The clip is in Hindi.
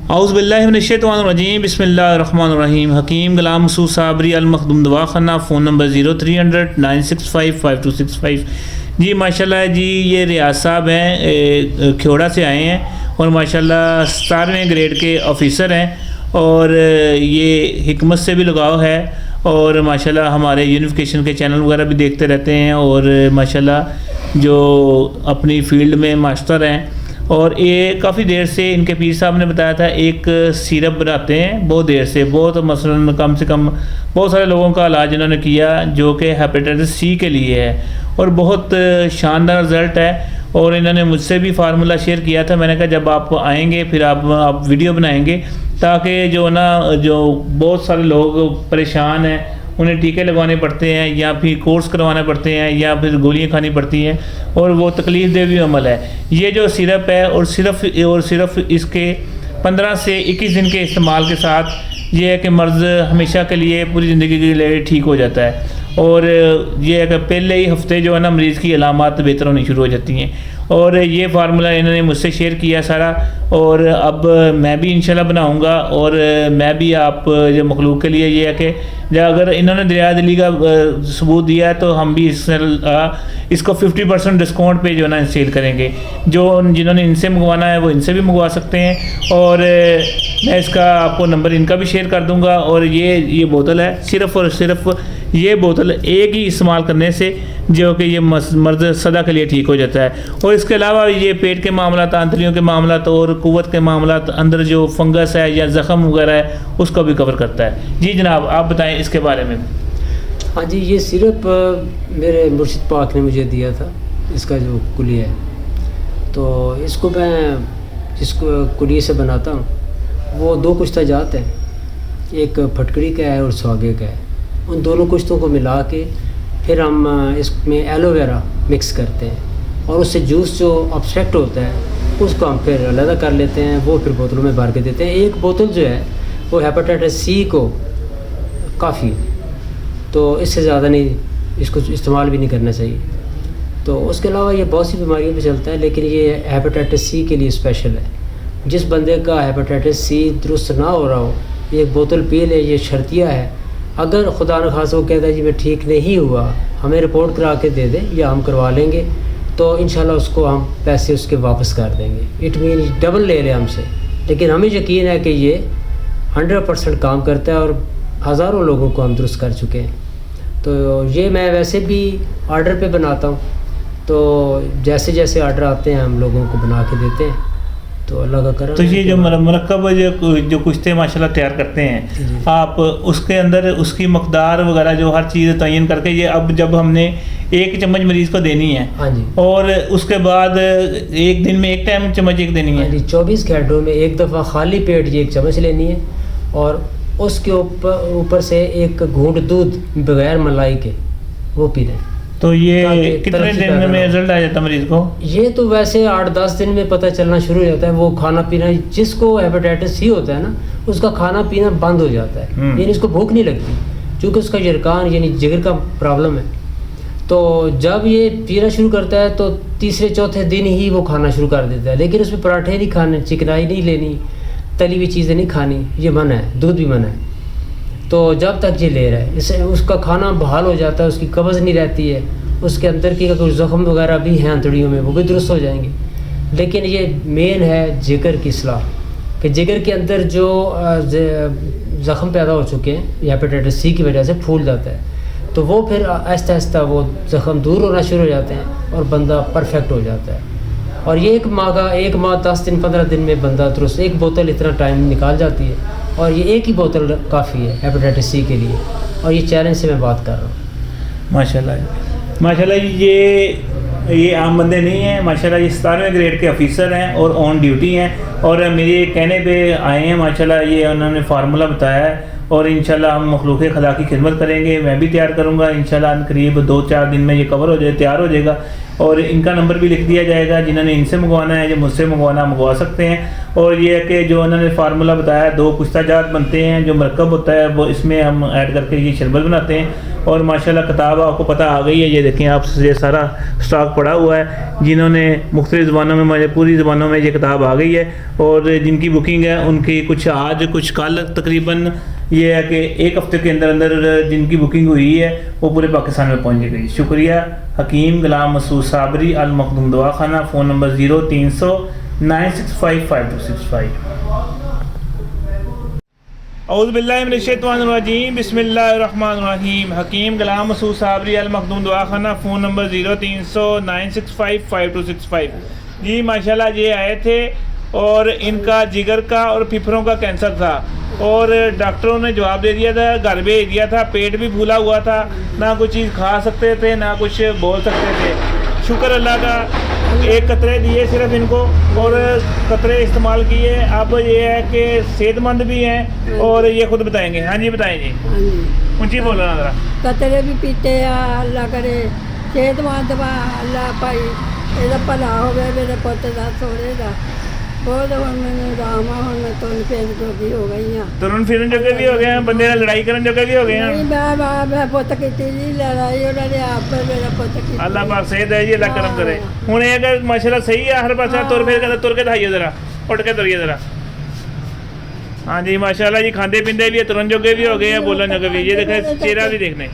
औज़ुबिल्लाहिमिनश्शैतानिर्रजीम बिस्मिल्लाहिर्रहमानिर्रहीम। हकीम गुलाम मसूद साबरी अल मखदूम दवाखाना, फ़ोन नंबर 0300 965 5265। जी माशाल्लाह जी, ये रियाज साहब हैं, ख्योड़ा से आए हैं और माशाल्लाह 17वें ग्रेड के ऑफ़िसर हैं और ये हिकमत से भी लगाव है और माशाल्लाह हमारे यूनिफिकेशन के चैनल वगैरह भी देखते रहते हैं और माशाल्लाह जो अपनी फ़ील्ड में मास्टर हैं। और ये काफ़ी देर से इनके पीर साहब ने बताया था एक सिरप बनाते हैं बहुत देर से, बहुत मसलन कम से कम बहुत सारे लोगों का इलाज इन्होंने किया जो कि हेपेटाइटिस सी के लिए है और बहुत शानदार रिज़ल्ट है। और इन्होंने मुझसे भी फार्मूला शेयर किया था। मैंने कहा जब आप आएंगे फिर आप वीडियो बनाएंगे ताकि जो बहुत सारे लोग परेशान हैं, उन्हें टीके लगवाने पड़ते हैं या फिर कोर्स करवाने पड़ते हैं या फिर गोलियां खानी पड़ती हैं और वो तकलीफ़ दे भी अमल है। ये जो सिरप है और सिर्फ इसके 15 से 21 दिन के इस्तेमाल के साथ ये है कि मर्ज़ हमेशा के लिए पूरी ज़िंदगी के लिए ठीक हो जाता है। और ये है कि पहले ही हफ्ते जो है ना मरीज़ की अलामात बेहतर होनी शुरू हो जाती हैं। और ये फार्मूला इन्होंने मुझसे शेयर किया सारा और अब मैं भी इंशाल्लाह बनाऊंगा और मैं भी आप जो मखलूक के लिए ये है कि अगर इन्होंने दरिया दिली का सबूत दिया है तो हम भी इसको 50% डिस्काउंट पे जो है ना सेल करेंगे। जिन्होंने इनसे मंगवाना है वो इनसे भी मंगवा सकते हैं और मैं इसका आपको नंबर इनका भी शेयर कर दूंगा। और ये बोतल है, सिर्फ़ और सिर्फ ये बोतल एक ही इस्तेमाल करने से जो कि ये मर्ज़ सदा के लिए ठीक हो जाता है। और इसके अलावा ये पेट के मामलात, आंतड़ियों के मामलात और कुव्वत के मामलात, अंदर जो फंगस है या ज़ख़म वगैरह है उसको भी कवर करता है। जी जनाब, आप बताएं इसके बारे में। हाँ जी, ये सिरप मेरे मुर्शिद पाक ने मुझे दिया था, इसका जो कुलिया है। तो इसको मैं जिसको कुलिये से बनाता हूँ वो 2 कुश्ता जात हैं, एक फटकड़ी का है और सुहागे का है। उन दोनों कुश्तों को मिला के फिर हम इसमें एलोवेरा मिक्स करते हैं और उससे जूस जो ऑब्स्ट्रैक्ट होता है उसको हम फिर अलग कर लेते हैं, वो फिर बोतलों में भर के देते हैं। एक बोतल जो है वो हेपेटाइटिस सी को काफ़ी, तो इससे ज़्यादा नहीं इसको इस्तेमाल भी नहीं करना चाहिए। तो उसके अलावा ये बहुत सी बीमारियों में चलता है लेकिन ये हेपेटाइटिस सी के लिए स्पेशल है। जिस बंदे का हेपेटाइटिस सी दुरुस्त ना हो रहा हो, एक बोतल पी ले, ये शर्तिया है। अगर खुदा न खास वो कहता है जी मैं ठीक नहीं हुआ, हमें रिपोर्ट करा के दे दे या हम करवा लेंगे, तो इंशाल्लाह उसको हम पैसे उसके वापस कर देंगे। इट मीन डबल ले हमसे। लेकिन हमें यकीन है कि ये 100% काम करता है और हज़ारों लोगों को हम दुरुस्त कर चुके हैं। तो ये मैं वैसे भी ऑर्डर पे बनाता हूँ, तो जैसे जैसे ऑर्डर आते हैं हम लोगों को बना के देते हैं। तो अल्लाह का करम। तो ये जो मरकब जो कुश्ते माशाल्लाह तैयार करते हैं आप, उसके अंदर उसकी मकदार वगैरह जो हर चीज़ तयन करके ये अब जब हमने 1 चम्मच मरीज़ को देनी है, हाँ जी, और उसके बाद एक दिन में 1 टाइम चम्मच एक देनी है। हाँ जी, 24 घंटों में एक दफ़ा खाली पेट ये 1 चम्मच लेनी है और उसके ऊपर से 1 घूंट दूध बगैर मलाई के वो पी लें। तो ये कितने दिन में रिजल्ट आ जाता है मरीज़ को? ये तो वैसे 8-10 दिन में पता चलना शुरू हो जाता है। वो खाना पीना, जिसको हेपेटाइटिस सी होता है ना, उसका खाना पीना बंद हो जाता है, यानी उसको भूख नहीं लगती क्योंकि उसका यरकान यानी जिगर का प्रॉब्लम है। तो जब ये पीना शुरू करता है तो तीसरे चौथे दिन ही वो खाना शुरू कर देता है। लेकिन उसमें पराठे नहीं खाने, चिकनाई नहीं लेनी, तली हुई चीज़ें नहीं खानी, ये मना है, दूध भी मना है। तो जब तक ये ले रहा है इससे उसका खाना बहाल हो जाता है, उसकी कब्ज़ नहीं रहती है, उसके अंदर की कुछ ज़ख़म वगैरह भी हैं आंतड़ियों में वो भी दुरुस्त हो जाएंगे। लेकिन ये मेन है जिगर की इस्लाह, कि जिगर के अंदर जो ज़ख़म पैदा हो चुके हैं हेपेटाइटिस सी की वजह से फूल जाता है, तो वो फिर आहिस्ता आहिस्ता वो ज़ख़म दूर होना शुरू हो जाते हैं और बंदा परफेक्ट हो जाता है। और ये 1 माह 10 दिन 15 दिन में बंदा दुरुस्त, 1 बोतल इतना टाइम निकाल जाती है और ये 1 ही बोतल काफ़ी है हेपेटाइटिस सी के लिए। और ये चैलेंज से मैं बात कर रहा हूँ। माशाल्लाह ये आम बंदे नहीं हैं। माशाल्लाह ये 17वें ग्रेड के ऑफिसर हैं और ऑन ड्यूटी हैं और मेरे कहने पे आए हैं। माशाल्लाह ये उन्होंने फार्मूला बताया है और इंशाल्लाह हम मखलूक खुदा की खिदमत करेंगे। मैं भी तैयार करूँगा इंशाल्लाह, करीब 2-4 दिन में ये कवर हो जाए, तैयार हो जाएगा। और इनका नंबर भी लिख दिया जाएगा, जिन्होंने इनसे मंगवाना है या मुझसे मंगवा सकते हैं। और ये है कि जो उन्होंने फार्मूला बताया, 2 कुश्ताजात बनते हैं, जो मरकब होता है वो इसमें हम ऐड करके ये शरबत बनाते हैं। और माशाल्लाह किताब आपको पता आ गई है, ये देखें आप, ये सारा स्टॉक पड़ा हुआ है। जिन्होंने मुख्तलिफ ज़बानों में, पूरी ज़बानों में ये किताब आ गई है। और जिनकी बुकिंग है उनकी कुछ आज कुछ कल तकरीबन ये है कि 1 हफ़्ते के अंदर अंदर जिनकी बुकिंग हुई है वो पूरे पाकिस्तान में पहुंच गई। शुक्रिया। हकीम गुलाम मसूद साबरी अल मखदूम दवाखाना, फ़ोन नंबर 0300 965 5265। औज़ुबिल्लाहिमिनश्शैतानिर्रजीम, बिस्मिल्लाहिर्रहमानिर्रहीम। हकीम गुलाम मसूद साबरी अल मखदूम दवाखाना, फ़ोन नंबर 0300 965 5265। जी माशाल्लाह ये आए थे और इनका जिगर का और फेफड़ों का कैंसर था, और डॉक्टरों ने जवाब दे दिया था, घर भेज दिया था। पेट भी फूला हुआ था, ना कुछ चीज़ खा सकते थे, ना कुछ बोल सकते थे। शुक्र अल्लाह का, 1 कतरे दिए सिर्फ इनको, और कतरे इस्तेमाल किए। अब ये है कि सेहतमंद भी हैं, और ये खुद बताएंगे। हाँ जी बताएं जी, हाँ जी, ऊँची बोलो ना ज़रा। कतरे भी पीते आ, अल्लाह करे सेहतमंद वा, अल्लाह भाई ਇਹਦਾ ਭਲਾ ਹੋਵੇ ਮੇਰੇ ਪੁੱਤ ਦਾ ਸੋਹਰੇ ਦਾ। बहुत ਹੁਣ ਮੈਨੂੰ ਆਰਾਮ ਆ, ਹੁਣ ਮੈਂ ਤੁਰਨ ਫਿਰਨ ਜੋਗੀ ਹੋ ਗਈ ਹਾਂ। तुरन फिरन जोगे भी हो गए हैं, बंदे ने लड़ाई करन जोगे भी हो गए ਨਹੀਂ हैं। ਮੈਂ ਪੁੱਤ ਕੀਤੀ ਜੀ ਲੜਾਈ, ਉਹਨਾਂ ਨੇ ਆਪ ਮੇਰਾ ਪੁੱਤ ਕੀਤੀ। अल्लाह पाक सेहत है जी, अल्लाह करम करे। हूँ ये अगर माशाल्लाह सही है, हर पासा तुर फिर के, तुर के दिखाइए ज़रा, उठ के तुरिए ज़रा। हाँ जी माशाल्लाह जी, खाते पीते भी है, तुरन जोगे भी हो गए हैं, बोलन जोगे भी। ये देखें चेहरा भी देखने।